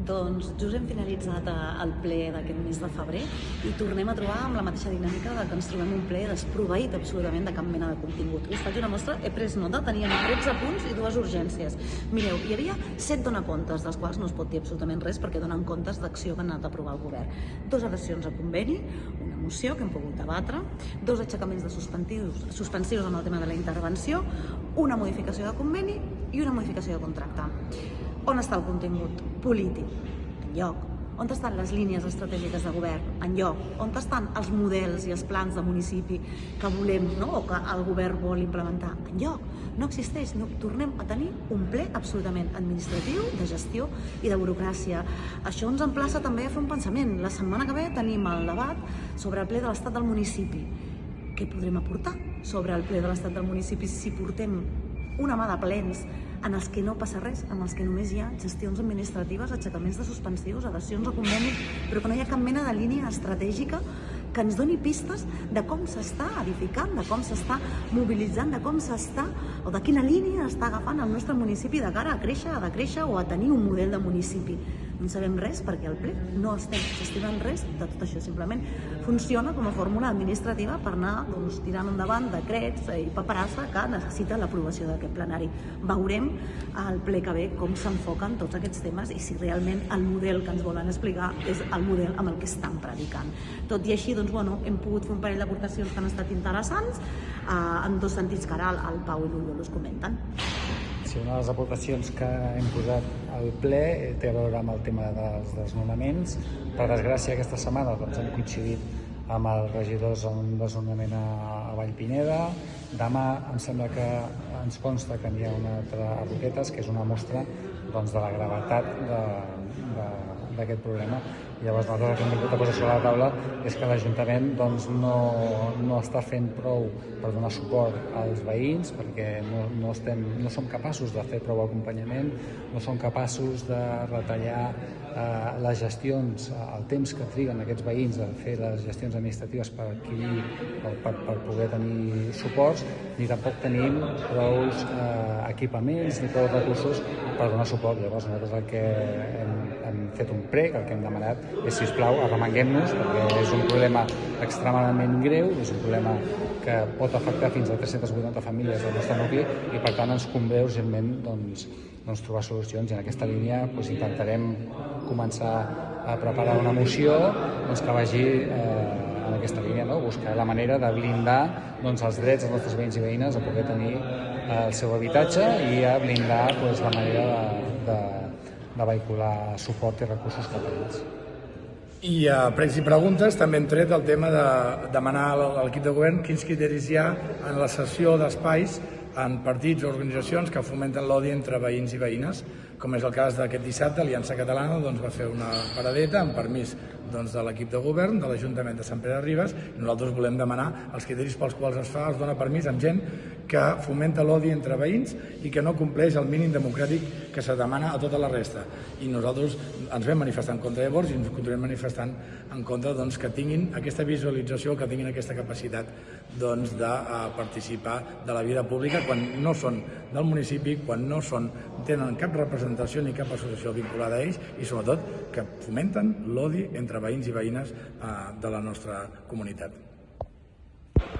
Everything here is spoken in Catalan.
Doncs just hem finalitzat el ple d'aquest mes de febrer i tornem a trobar amb la mateixa dinàmica de que ens trobem un ple desproveït absolutament de cap mena de contingut. Us faig una mostra, he pres nota, teníem 13 punts i 2 urgències. Mireu, hi havia 7 donacomptes, dels quals no es pot dir absolutament res perquè donen comptes d'acció que han anat a aprovar el govern. 2 adhesions a conveni, una moció que hem pogut debatre, 2 aixecaments de suspensius amb el tema de la intervenció, una modificació de conveni i una modificació de contracte. On està el contingut polític? Enlloc. On estan les línies estratègiques de govern? Enlloc. On estan els models i els plans de municipi que volem, o que el govern vol implementar? Enlloc. No existeix. Tornem a tenir un ple absolutament administratiu, de gestió i de burocràcia. Això ens emplaça també a fer un pensament. La setmana que ve tenim el debat sobre el ple de l'estat del municipi. Què podrem aportar sobre el ple de l'estat del municipi si portem una mà de plens en els que no passa res, en els que només hi ha gestions administratives, aixecaments de suspensius, adhesions a conveni, però que no hi ha cap mena de línia estratègica que ens doni pistes de com s'està edificant, de com s'està mobilitzant, de com s'està o de quina línia està agafant el nostre municipi de cara a créixer, a decréixer o a tenir un model de municipi. No en sabem res perquè al ple no estem gestionant res de tot això, simplement funciona com a fórmula administrativa per anar tirant endavant decrets i paperassa que necessita l'aprovació d'aquest plenari. Veurem al ple que ve com s'enfoquen tots aquests temes i si realment el model que ens volen explicar és el model amb el que estan predicant. Tot i així, hem pogut fer un parell d'aportacions que han estat interessants en 2 sentits que ara el Pau i l'Oriol us comenten. Sí, una de les aportacions que hem posat al ple té a veure amb el tema dels desnonaments. Per desgràcia, aquesta setmana hem coincidit amb els regidors en un desnonament a Vallpineda. Demà em sembla que ens consta que n'hi ha una altra a Roquetes, que és una mostra de la gravetat d'aquest problema. Llavors, nosaltres el que hem vingut a posar sobre la taula és que l'Ajuntament no està fent prou per donar suport als veïns perquè no som capaços de fer prou acompanyament, no som capaços de retallar les gestions, el temps que triguen aquests veïns a fer les gestions administratives per adquirir o per poder tenir suports, ni tampoc tenim prou equipaments ni prou recursos per donar suport. Llavors, nosaltres el que hem fet un prec, el que hem demanat és, sisplau, arremanguem-nos perquè és un problema extremadament greu, és un problema que pot afectar fins a 380 famílies del nostre nucli i per tant ens convé urgentment trobar solucions i en aquesta línia intentarem començar a preparar una moció que vagi en aquesta línia, buscar la manera de blindar els drets dels nostres veïns i veïnes a poder tenir el seu habitatge i a blindar la manera de vehicular suport i recursos cap a ells. I a Pregs i Preguntes també hem tret el tema de demanar a l'equip de govern quins criteris hi ha en la cessió d'espais en partits o organitzacions que fomenten l'odi entre veïns i veïnes, com és el cas d'aquest dissabte. Aliança Catalana va fer una paradeta amb permís de l'equip de govern de l'Ajuntament de Sant Pere de Ribes i nosaltres volem demanar els criteris pels quals es dona permís amb gent que fomenta l'odi entre veïns i que no compleix el mínim democràtic que se demana a tota la resta. I nosaltres ens vam manifestar en contra llavors i ens continuem manifestant en contra que tinguin aquesta visualització, que tinguin aquesta capacitat de participar de la vida pública quan no són del municipi, quan no tenen cap representació ni cap associació vinculada a ells i sobretot que fomenten l'odi entre veïns i veïnes de la nostra comunitat.